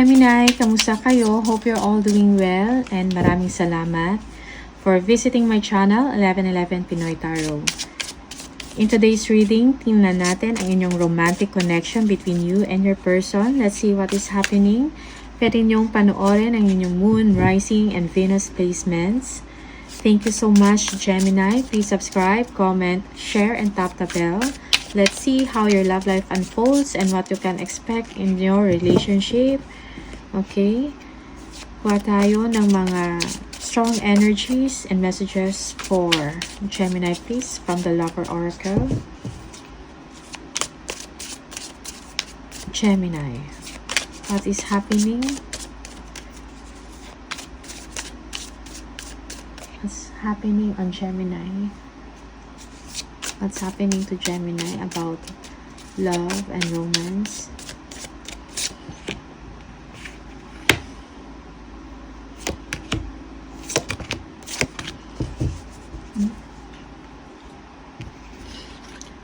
Gemini, kamusta kayo? Hope you're all doing well and maraming salamat for visiting my channel, 1111 Pinoy Tarot. In today's reading, tingnan natin ang inyong romantic connection between you and your person. Let's see what is happening. Pwede niyong panoorin ang inyong Moon, Rising, and Venus placements. Thank you so much, Gemini. Please subscribe, comment, share, and tap the bell. Let's see how your love life unfolds and what you can expect in your relationship. Okay? Kuha tayo ng mga strong energies and messages for Gemini, please, from the Lover Oracle. Gemini, what is happening? What's happening on Gemini? What's happening to Gemini about love and romance?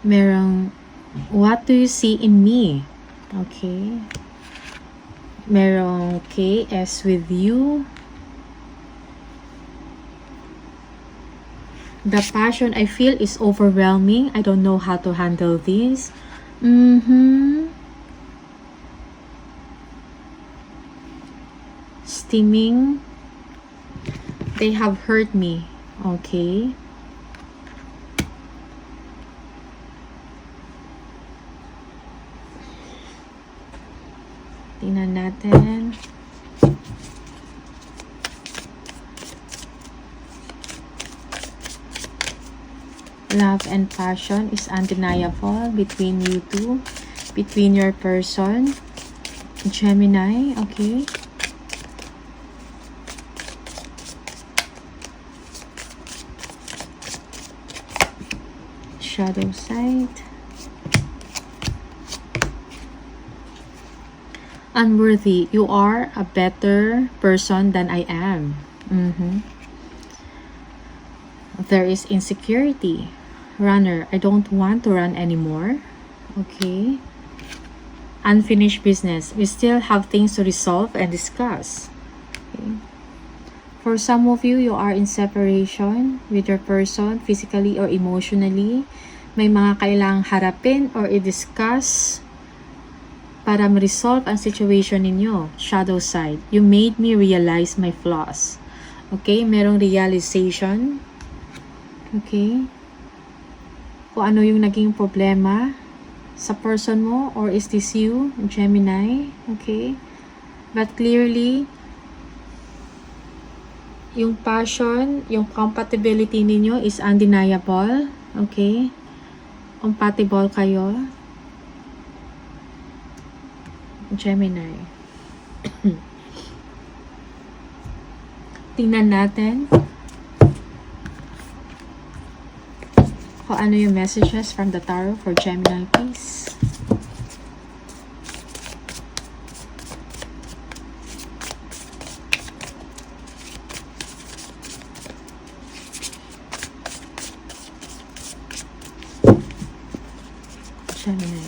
Merong, what do you see in me? Okay. Merong KS with you. The passion I feel is overwhelming. I don't know how to handle this. Steaming. They have hurt me. Okay. Tingnan natin. Love and passion is undeniable between you two, between your person, Gemini, okay? Shadow side. Unworthy. You are a better person than I am. There is insecurity. Runner, I don't want to run anymore. Okay. Unfinished business. We still have things to resolve and discuss. Okay. For some of you, you are in separation with your person, physically or emotionally. May mga kailangang harapin or i-discuss para ma-resolve ang situation ninyo. Shadow side. You made me realize my flaws. Okay, merong realization. Okay. Kung ano yung naging problema sa person mo, or is this you, Gemini? Okay. But clearly, yung passion, yung compatibility ninyo is undeniable. Okay. Compatible kayo. Gemini. Tingnan natin kung ano yung messages from the tarot for Gemini, please. Gemini.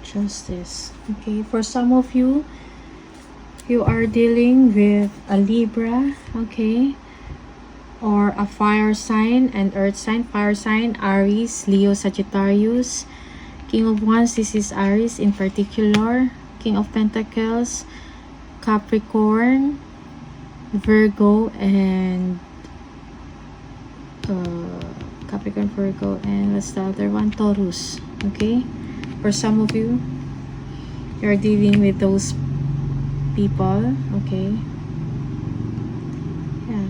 Justice. Okay, for some of you, you are dealing with a Libra, okay, or a fire sign and earth sign. Fire sign, Aries, Leo, Sagittarius. King of Wands, this is Aries in particular. King of Pentacles, Capricorn, Virgo, and Capricorn, Virgo, and what's the other one? Taurus. Okay, for some of you, you're dealing with those people. Okay, yeah,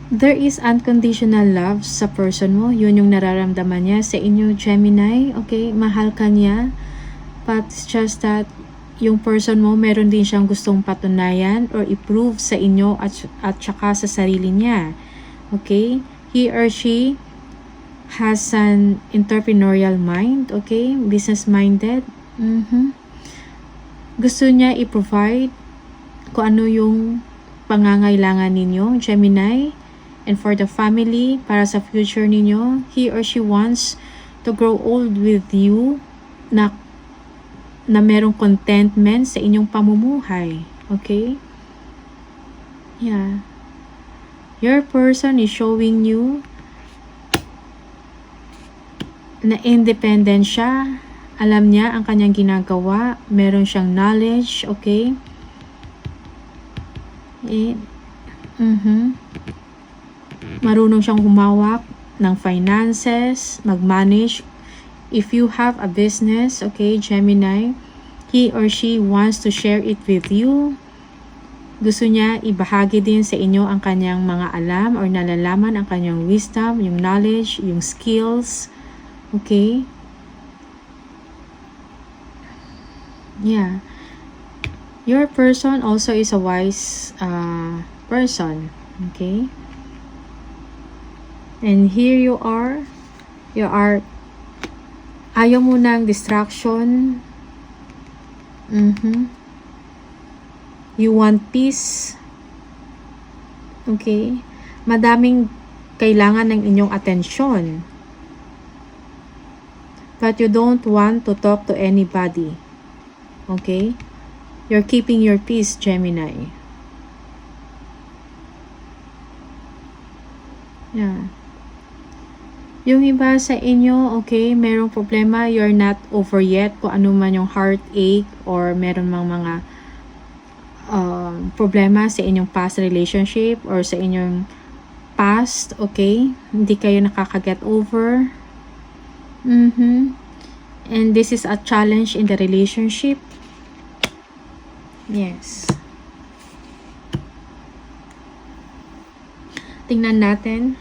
there is unconditional love sa person mo. Yun yung nararamdaman niya sa inyo, Gemini. Okay, mahal ka niya, but it's just that yung person mo, meron din siyang gustong patunayan or i-prove sa inyo at saka sa sarili niya. Okay? He or she has an entrepreneurial mind. Okay? Business-minded. Gusto niya i-provide kung ano yung pangangailangan ninyo, Gemini. And for the family, para sa future ninyo, he or she wants to grow old with you na merong contentment sa inyong pamumuhay. Okay? Yeah. Your person is showing you na independent siya. Alam niya ang kanyang ginagawa. Meron siyang knowledge. Okay? Marunong siyang humawak ng finances, mag-manage. If you have a business, okay, Gemini, he or she wants to share it with you. Gusto niya ibahagi din sa inyo ang kanyang mga alam or nalalaman, ang kanyang wisdom, yung knowledge, yung skills. Okay? Yeah. Your person also is a wise person. Okay? And here you are. Ayaw mo ng distraction. You want peace. Okay? Madaming kailangan ng inyong atensyon. But you don't want to talk to anybody. Okay? You're keeping your peace, Gemini. Yeah. Yung iba sa inyo, okay, merong problema, you're not over yet, kung ano man yung heartache or meron mang mga problema sa inyong past relationship or sa inyong past, okay, hindi kayo nakaka-get over. And this is a challenge in the relationship. Yes. Tingnan natin.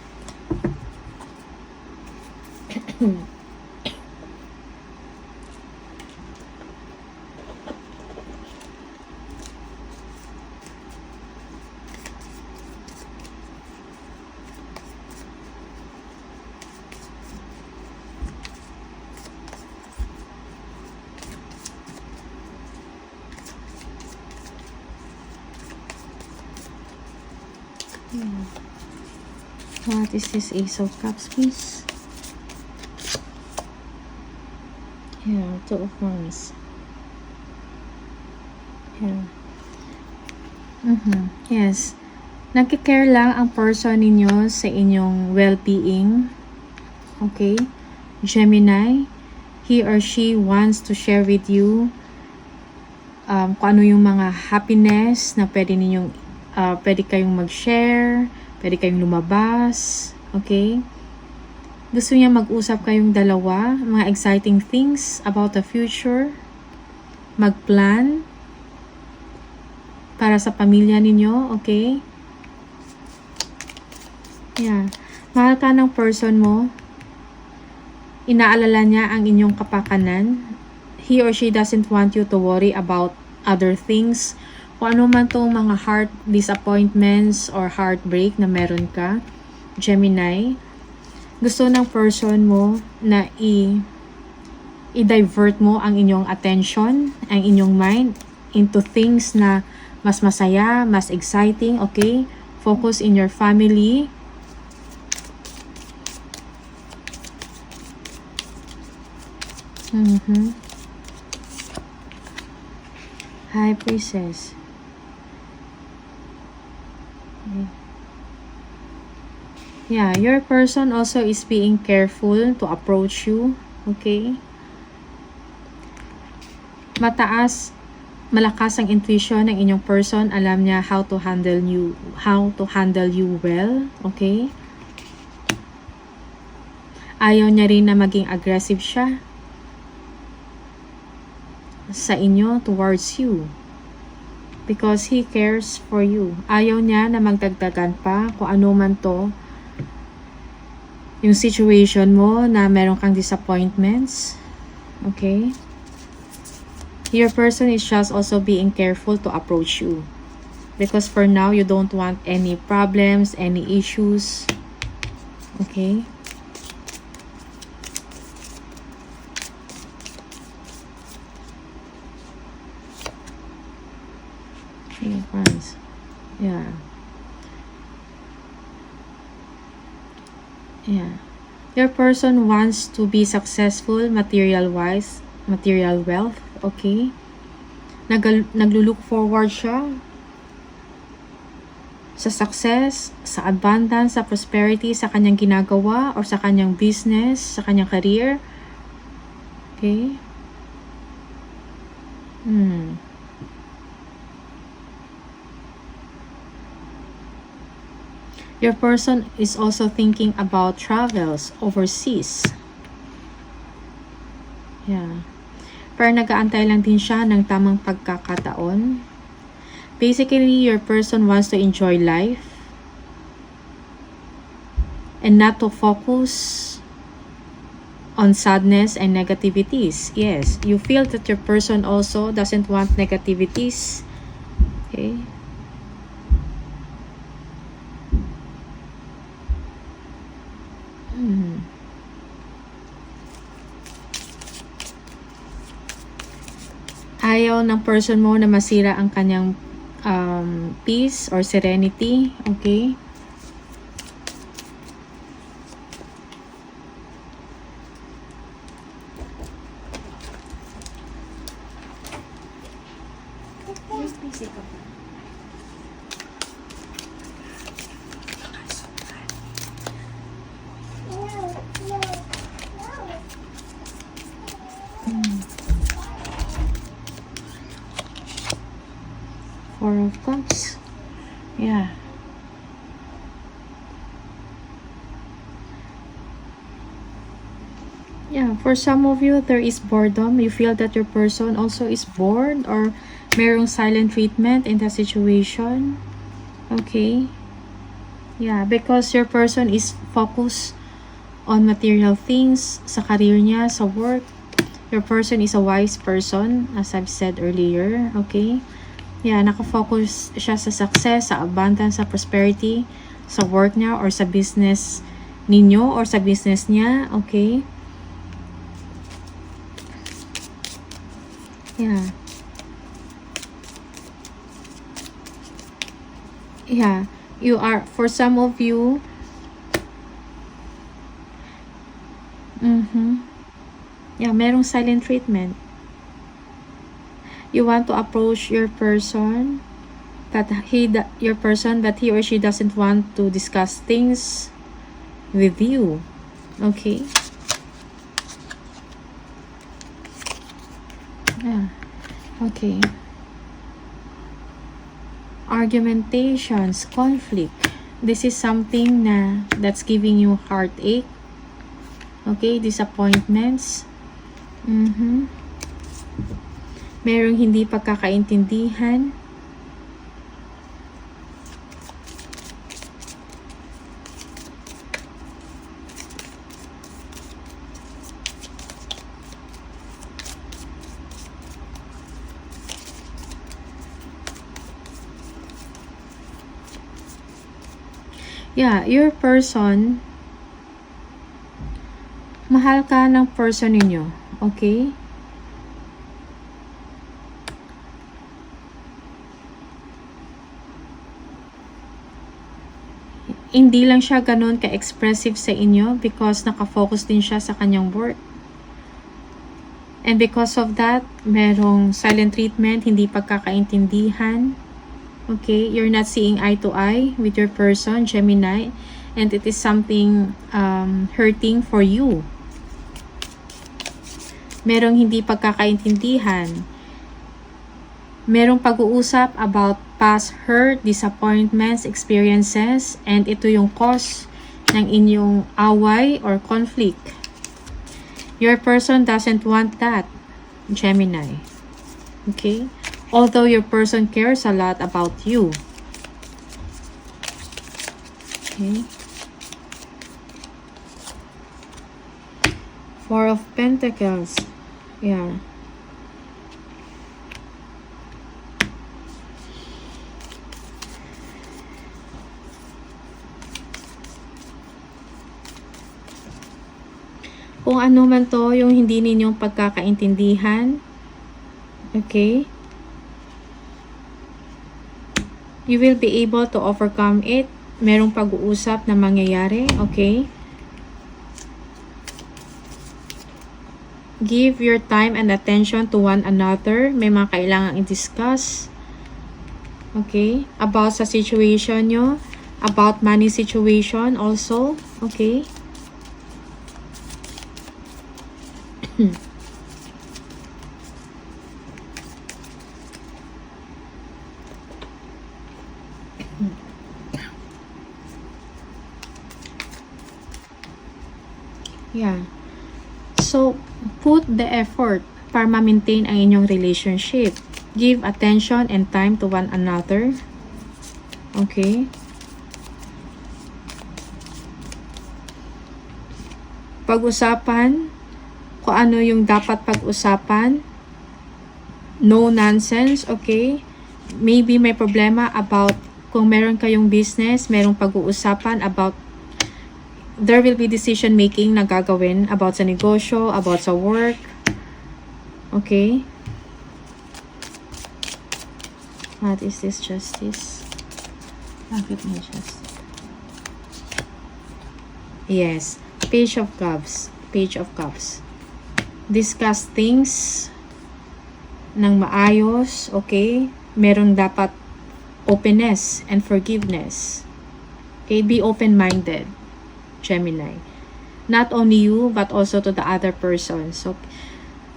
What is this Ace of Cups, please? Yeah, Two of Wands. Yeah. Yes. Nagki-care lang ang person ninyo sa inyong well-being. Okay? Gemini, he or she wants to share with you kung ano yung mga happiness na pwede kayong mag-share, pwede kayong lumabas. Okay? Gusto niya mag-usap kayong dalawa, mga exciting things about the future, mag-plan para sa pamilya ninyo, okay? Yeah. Mahal ka ng person mo, inaalala niya ang inyong kapakanan. He or she doesn't want you to worry about other things. Kung ano man itong mga heart disappointments or heartbreak na meron ka, Gemini, gusto ng person mo na i-divert mo ang inyong attention, ang inyong mind into things na mas masaya, mas exciting, okay? Focus in your family. High Priestess. Okay. Yeah, your person also is being careful to approach you. Okay? Malakas ang intuition ng inyong person. Alam niya how to handle you well. Okay? Ayaw niya rin na maging aggressive siya sa inyo, towards you. Because he cares for you. Ayaw niya na magdagdagan pa kung ano man to yung situation mo na meron kang disappointments. Okay? Your person is just also being careful to approach you. Because for now, you don't want any problems, any issues. Okay? Yeah. Yeah. Your person wants to be successful material-wise, material wealth, okay? Naglo-look forward siya sa success, sa abundance, sa prosperity, sa kanyang ginagawa, or sa kanyang business, sa kanyang career. Okay? Your person is also thinking about travels overseas. Yeah. Pero nag-aantay lang din siya ng tamang pagkakataon. Basically, your person wants to enjoy life and not to focus on sadness and negativities. Yes, you feel that your person also doesn't want negativities. Okay? Ayaw ng person mo na masira ang kanyang peace or serenity. Okay? Four of Cups. Yeah. Yeah, for some of you, there is boredom. You feel that your person also is bored or merong silent treatment in the situation. Okay. Yeah, because your person is focused on material things, sa career niya, sa work. Your person is a wise person, as I've said earlier. Okay. Yeah, nakafocus siya sa success, sa abundance, sa prosperity, sa work niya or sa business ninyo or sa business niya. Okay. Yeah. Yeah. You are, for some of you, yeah, merong silent treatment. You want to approach your person, but he or she doesn't want to discuss things with you. Okay. Yeah. Okay. Argumentations, conflict. This is something that's giving you heartache. Okay, disappointments. Merong hindi pagkakaintindihan. Yeah, your person, mahal ka ng person ninyo. Okay? Hindi lang siya ganun ka-expressive sa inyo because nakafocus din siya sa kanyang work. And because of that, merong silent treatment, hindi pagkakaintindihan. Okay, you're not seeing eye to eye with your person, Gemini, and it is something hurting for you. Merong hindi pagkakaintindihan. Merong pag-uusap about past hurt, disappointments, experiences, and ito yung cause ng inyong away or conflict. Your person doesn't want that, Gemini. Okay? Although your person cares a lot about you. Okay? Four of Pentacles. Yeah. Kung ano man to, yung hindi ninyong pagkakaintindihan. Okay? You will be able to overcome it. Merong pag-uusap na mangyayari. Okay? Give your time and attention to one another. May mga kailangang i-discuss. Okay? About sa situation nyo. About money situation also. Okay? Yeah. So, put the effort para ma-maintain ang inyong relationship. Give attention and time to one another. Okay? Pag-usapan kung ano yung dapat pag-usapan. No nonsense, okay? Maybe may problema about kung meron kayong business, merong pag-uusapan about there will be decision making na gagawin about sa negosyo, about sa work. Okay? What is this justice? Bakit may justice? Yes. Page of Cups. Page of Cups. Discuss things ng maayos. Okay? Meron dapat openness and forgiveness. Okay? Be open-minded. Gemini. Not only you, but also to the other person. So,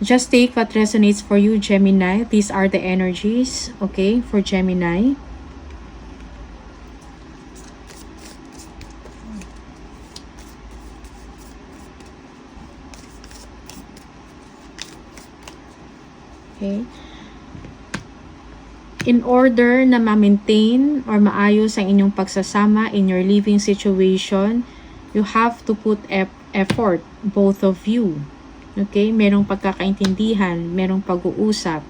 just take what resonates for you, Gemini. These are the energies, okay, for Gemini. Okay. In order na ma-maintain or maayos ang inyong pagsasama in your living situation, you have to put effort, both of you. Okay? Merong pagkakaintindihan, merong pag-uusap.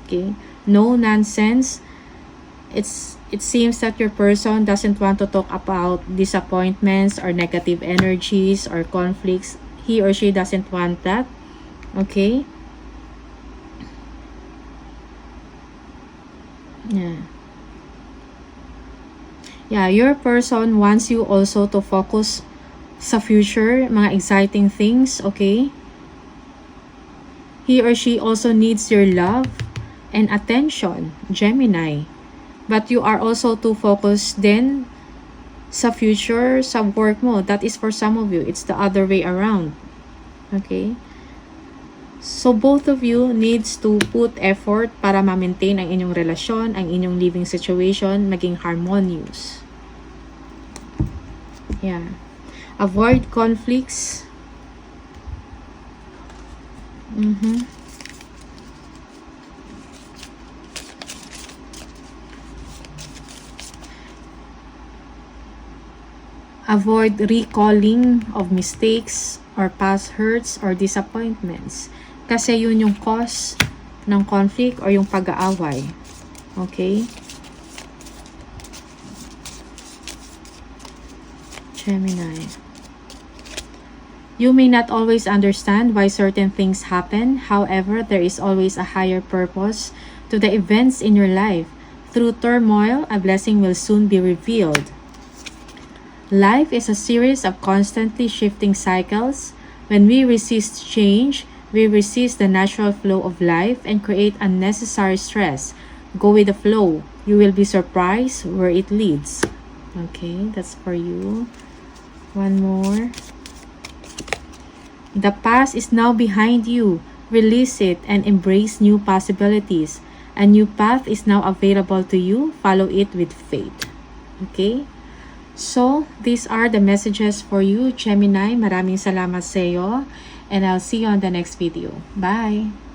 Okay? No nonsense. It seems that your person doesn't want to talk about disappointments or negative energies or conflicts. He or she doesn't want that. Okay? Yeah. Yeah, your person wants you also to focus sa future, mga exciting things, okay? He or she also needs your love and attention, Gemini. But you are also too focused then sa future, sa work mo. That is for some of you. It's the other way around. Okay? So, both of you needs to put effort para ma-maintain ang inyong relasyon, ang inyong living situation, maging harmonious. Yeah. Avoid conflicts. Avoid recalling of mistakes or past hurts or disappointments. Kasi yun yung cause ng conflict or yung pag-aaway. Okay? Gemini. You may not always understand why certain things happen. However, there is always a higher purpose to the events in your life. Through turmoil, a blessing will soon be revealed. Life is a series of constantly shifting cycles. When we resist change, We resist the natural flow of life and create unnecessary stress. Go with the flow. You will be surprised where it leads. Okay, that's for you. One more. The past is now behind you. Release it and embrace new possibilities. A new path is now available to you. Follow it with faith. Okay? So, these are the messages for you, Gemini. Maraming salamat sa iyo. And I'll see you on the next video. Bye!